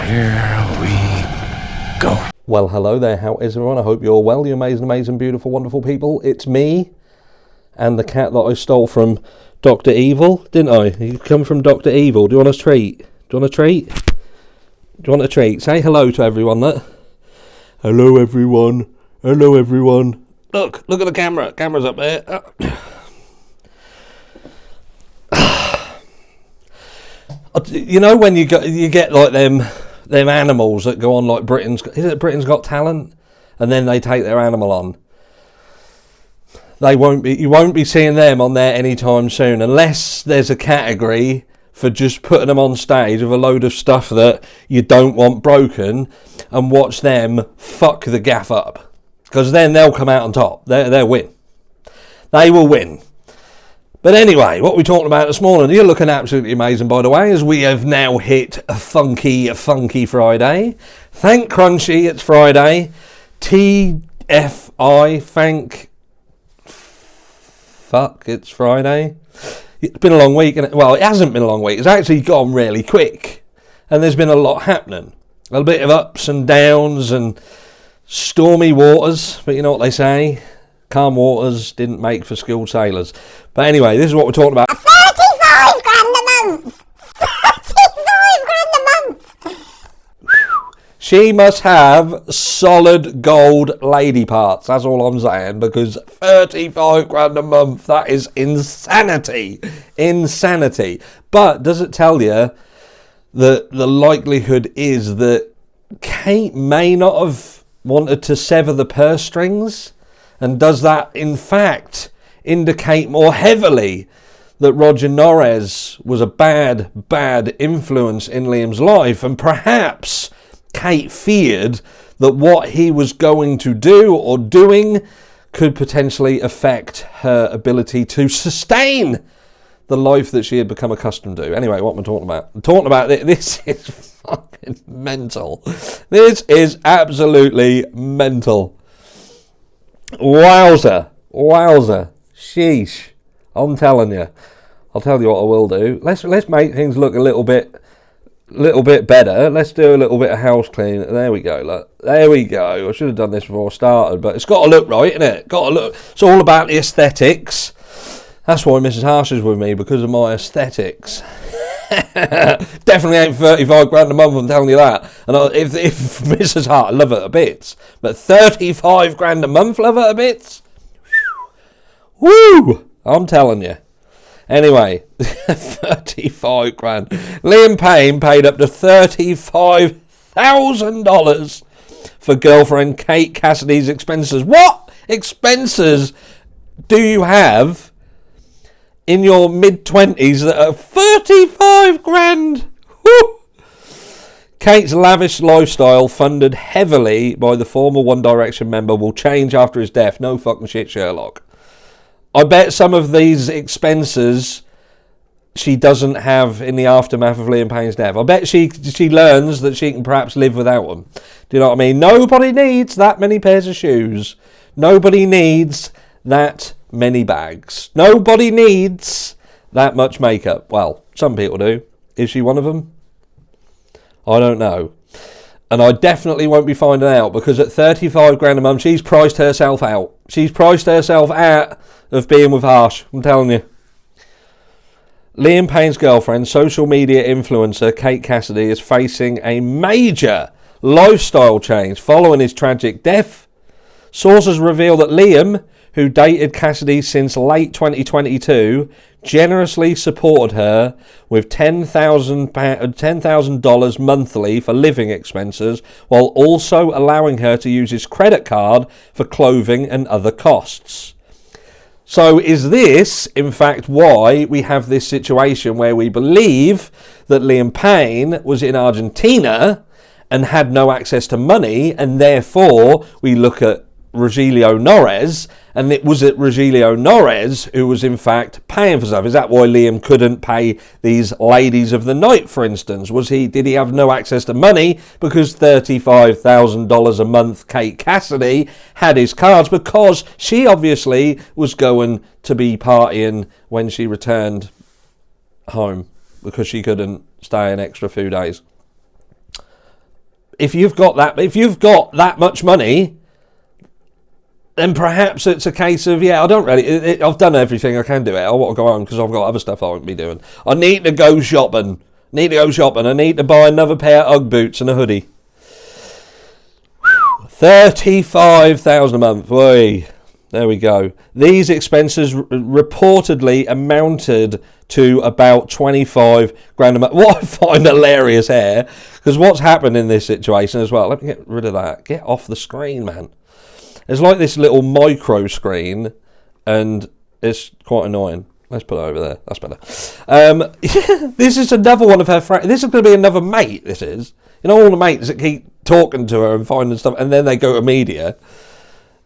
Here we go. Well, hello there. How is everyone? I hope you're well, you amazing, beautiful, wonderful people. It's me and the cat that I stole from Dr. Evil, didn't I? You come from Dr. Evil. Do you want a treat? Do you want a treat? Do you want a treat? Say hello to everyone. Hello, everyone. Hello, everyone. Look at the camera. Camera's up there. You know when you get like them animals that go on like Britain's Got Talent, and then they take their animal on. You won't be seeing them on there anytime soon, unless there's a category for just putting them on stage with a load of stuff that you don't want broken, and watch them fuck the gaff up, because then they'll come out on top. They'll win. They will win. But anyway, what we're talking about this morning, you're looking absolutely amazing, by the way, as we have now hit a funky Friday. Thank Crunchy, it's Friday. TFI, thank fuck, it's Friday. It's been a long week, and well, it hasn't been a long week. It's actually gone really quick, and there's been a lot happening. A little bit of ups and downs and stormy waters, but you know what they say. Calm waters didn't make for skilled sailors. But anyway, this is what we're talking about. 35 grand a month! 35 grand a month! She must have solid gold lady parts. That's all I'm saying, because 35 grand a month, that is insanity. Insanity. But does it tell you that the likelihood is that Kate may not have wanted to sever the purse strings? And does that, in fact, indicate more heavily that Roger Norris was a bad influence in Liam's life? And perhaps Kate feared that what he was going to do or doing could potentially affect her ability to sustain the life that she had become accustomed to. Anyway, what am I talking about? I'm talking about this is fucking mental. This is absolutely mental. Wowzer, sheesh. I'm telling you. I'll tell you what I will do. Let's make things look a little bit better. Let's do a little bit of house cleaning. There we go. Look, there we go. I should have done this before I started, but it's got to look right, isn't it? Got to look. It's all about the aesthetics. That's why Mrs. Harsh is with me, because of my aesthetics. Definitely ain't 35 grand a month, I'm telling you that. And if Mrs. Hart, I love her to bits, but 35 grand a month, love her to bits? Woo! I'm telling you. Anyway, 35 grand. Liam Payne paid up to $35,000 for girlfriend Kate Cassidy's expenses. What expenses do you have in your mid-20s that are 35 grand? Woo! Kate's lavish lifestyle, funded heavily by the former One Direction member, will change after his death. No fucking shit, Sherlock. I bet some of these expenses she doesn't have in the aftermath of Liam Payne's death. I bet she learns that she can perhaps live without them. Do you know what I mean? Nobody needs that many pairs of shoes. Nobody needs that many bags. Nobody needs that much makeup. Well, some people do. Is she one of them? I don't know. And I definitely won't be finding out, because at 35 grand a month, she's priced herself out. She's priced herself out of being with Harsh, I'm telling you. Liam Payne's girlfriend, social media influencer Kate Cassidy, is facing a major lifestyle change following his tragic death. Sources reveal that Liam, who dated Cassidy since late 2022, generously supported her with $10,000 monthly for living expenses, while also allowing her to use his credit card for clothing and other costs. So is this, in fact, why we have this situation where we believe that Liam Payne was in Argentina and had no access to money, and therefore we look at Rogelio Norris, and it was Rogelio Norris who was in fact paying for stuff? Is that why Liam couldn't pay these ladies of the night, for instance? Did he have no access to money because $35,000 a month Kate Cassidy had his cards, because she obviously was going to be partying when she returned home because she couldn't stay an extra few days? if you've got that much money, then perhaps it's a case of, I don't really, I've done everything I can do it. I want to go home because I've got other stuff I want to be doing. I need to go shopping. I need to buy another pair of Ugg boots and a hoodie. 35,000 a month. Boy, there we go. These expenses reportedly amounted to about 25 grand a month. What I find hilarious here, because what's happened in this situation as well. Let me get rid of that. Get off the screen, man. It's like this little micro screen, and it's quite annoying. Let's put it over there. That's better. This is another one of her friends. This is going to be another mate, this is. You know, all the mates that keep talking to her and finding stuff, and then they go to media.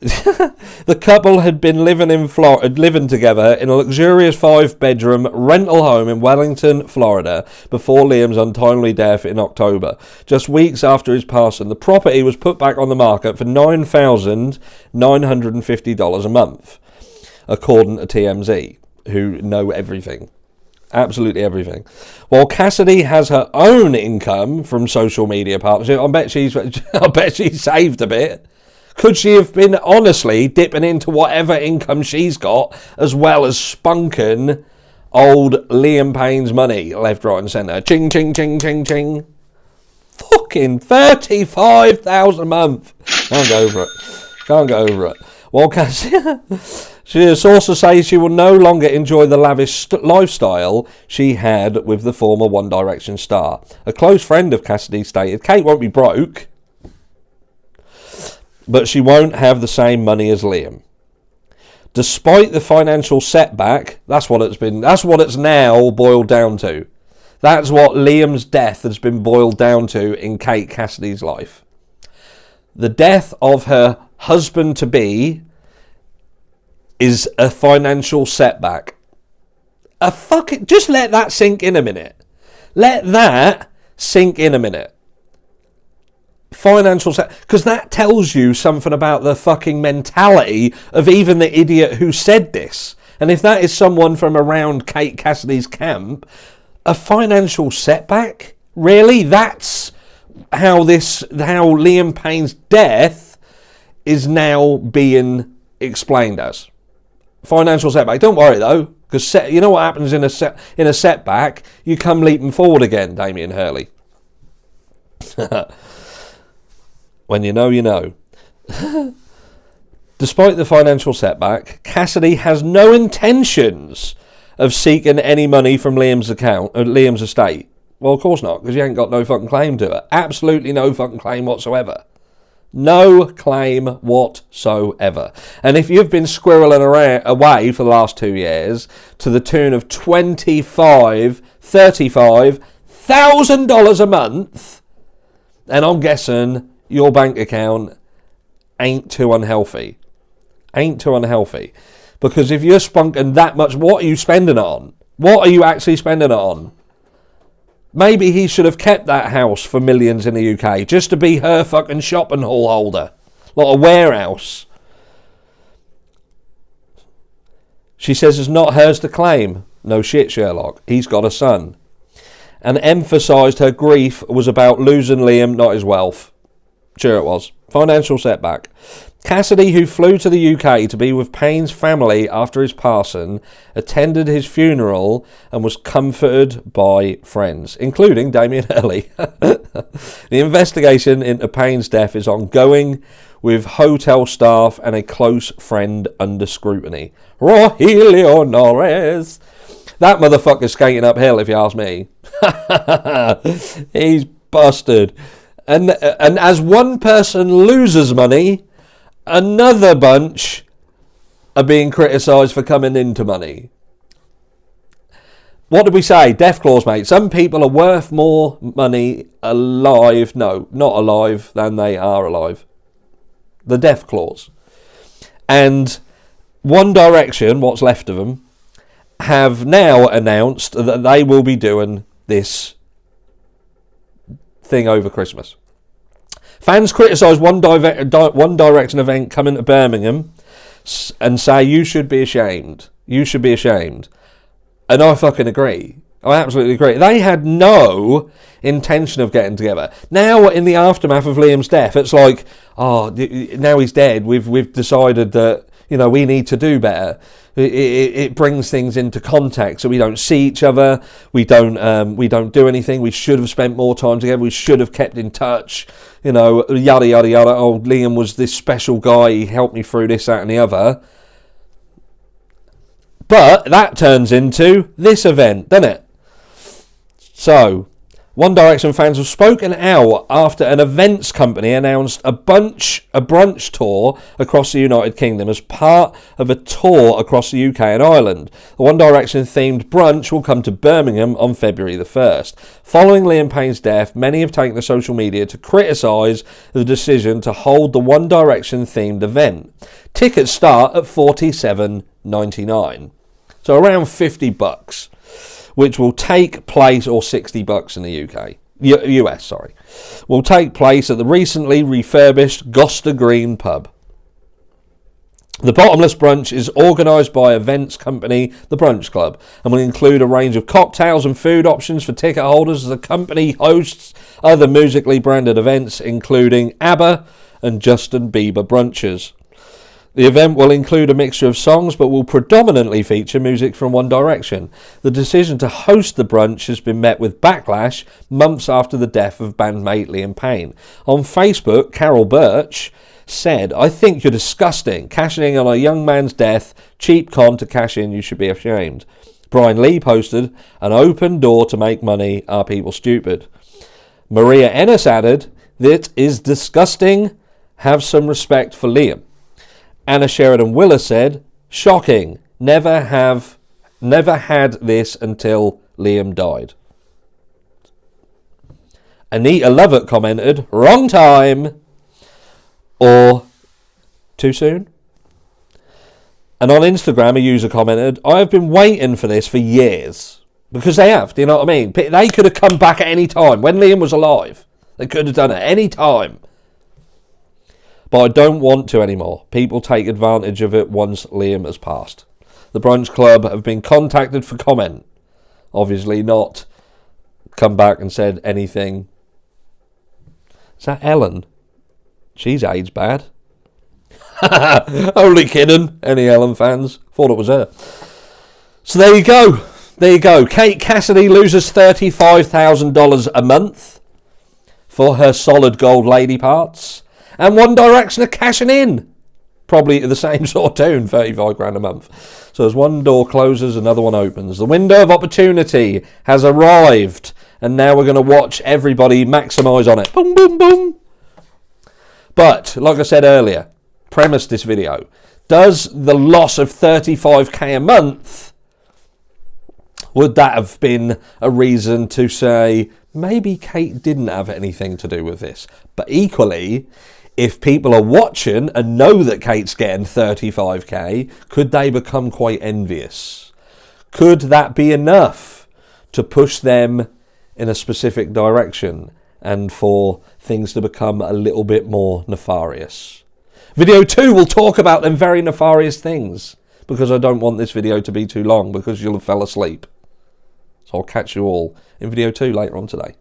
The couple had been living together in a luxurious 5-bedroom rental home in Wellington, Florida, before Liam's untimely death in October. Just weeks after his passing, the property was put back on the market for $9,950 a month, according to TMZ, who know everything. Absolutely everything. While Cassidy has her own income from social media partnership, I bet she's saved a bit. Could she have been honestly dipping into whatever income she's got, as well as spunking old Liam Payne's money left, right and centre? Ching, ching, ching, ching, ching. Fucking 35,000 a month. Can't go over it. While Cassidy, sources say she will no longer enjoy the lavish lifestyle she had with the former One Direction star. A close friend of Cassidy stated, Kate won't be broke, but she won't have the same money as Liam. Despite the financial setback, that's what it's now boiled down to. That's what Liam's death has been boiled down to in Kate Cassidy's life. The death of her husband-to-be is a financial setback. Just let that sink in a minute. Let that sink in a minute. Financial set, because that tells you something about the fucking mentality of even the idiot who said this. And if that is someone from around Kate Cassidy's camp, a financial setback? Really? That's how Liam Payne's death is now being explained as. Financial setback. Don't worry though, because you know what happens in a setback? You come leaping forward again, Damien Hurley. When you know, you know. Despite the financial setback, Cassidy has no intentions of seeking any money from Liam's estate. Well, of course not, because you ain't got no fucking claim to it. Absolutely no fucking claim whatsoever. No claim whatsoever. And if you've been squirreling away for the last 2 years to the tune of $35,000 a month, and I'm guessing your bank account ain't too unhealthy. Because if you're spunking that much, what are you spending it on? What are you actually spending it on? Maybe he should have kept that house for millions in the UK just to be her fucking shopping hall holder. Like a warehouse. She says it's not hers to claim. No shit, Sherlock. He's got a son. And emphasised her grief was about losing Liam, not his wealth. Sure it was. Financial setback. Cassidy, who flew to the UK to be with Payne's family after his passing, attended his funeral and was comforted by friends, including Damien Hurley. The investigation into Payne's death is ongoing, with hotel staff and a close friend under scrutiny. Rogelio Norris. That motherfucker's skating uphill, if you ask me. He's busted. And as one person loses money, another bunch are being criticised for coming into money. What did we say? Death clause, mate. Some people are worth more money alive, no, not alive, than they are alive. The death clause. And One Direction, what's left of them, have now announced that they will be doing this thing over Christmas. Fans criticise One Direction event coming to Birmingham and say you should be ashamed. You should be ashamed. And I fucking agree. I absolutely agree. They had no intention of getting together. Now, in the aftermath of Liam's death, it's like, oh, now he's dead. We've decided that, you know, we need to do better. It brings things into context, so we don't see each other. We don't do anything. We should have spent more time together. We should have kept in touch. You know, yada yada yada. Oh, Liam was this special guy. He helped me through this, that, and the other. But that turns into this event, doesn't it? So, One Direction fans have spoken out after an events company announced a brunch tour across the United Kingdom as part of a tour across the UK and Ireland. The One Direction themed brunch will come to Birmingham on February the 1st. Following Liam Payne's death, many have taken to social media to criticise the decision to hold the One Direction themed event. Tickets start at $47.99, so around $50. Which will take place, or $60 in the US, will take place at the recently refurbished Gloucester Green pub. The Bottomless Brunch is organised by events company The Brunch Club and will include a range of cocktails and food options for ticket holders as the company hosts other musically branded events including ABBA and Justin Bieber brunches. The event will include a mixture of songs but will predominantly feature music from One Direction. The decision to host the brunch has been met with backlash months after the death of bandmate Liam Payne. On Facebook, Carol Birch said, "I think you're disgusting. Cashing in on a young man's death. Cheap con to cash in, you should be ashamed." Brian Lee posted, "An open door to make money. Are people stupid?" Maria Ennis added, "That is disgusting. Have some respect for Liam." Anna Sheridan Willer said, "Shocking. Never had this until Liam died." Anita Lovett commented, "Wrong time," or "Too soon." And on Instagram, a user commented, "I have been waiting for this for years." Because they have, do you know what I mean? They could have come back at any time. When Liam was alive, they could have done it any time. But I don't want to anymore. People take advantage of it once Liam has passed. The Brunch Club have been contacted for comment. Obviously not come back and said anything. Is that Ellen? She's aged bad. Only kidding. Any Ellen fans? Thought it was her. So there you go. There you go. Kate Cassidy loses $35,000 a month for her solid gold lady parts. And One Direction are cashing in. Probably the same sort of tune, $35,000 a month. So as one door closes, another one opens. The window of opportunity has arrived. And now we're going to watch everybody maximise on it. Boom, boom, boom. But, like I said earlier, premise this video. Does the loss of $35,000 a month, would that have been a reason to say, maybe Kate didn't have anything to do with this? But equally, if people are watching and know that Kate's getting $35,000, could they become quite envious? Could that be enough to push them in a specific direction and for things to become a little bit more nefarious? Video 2 will talk about them very nefarious things, because I don't want this video to be too long because you'll have fell asleep. So I'll catch you all in video 2 later on today.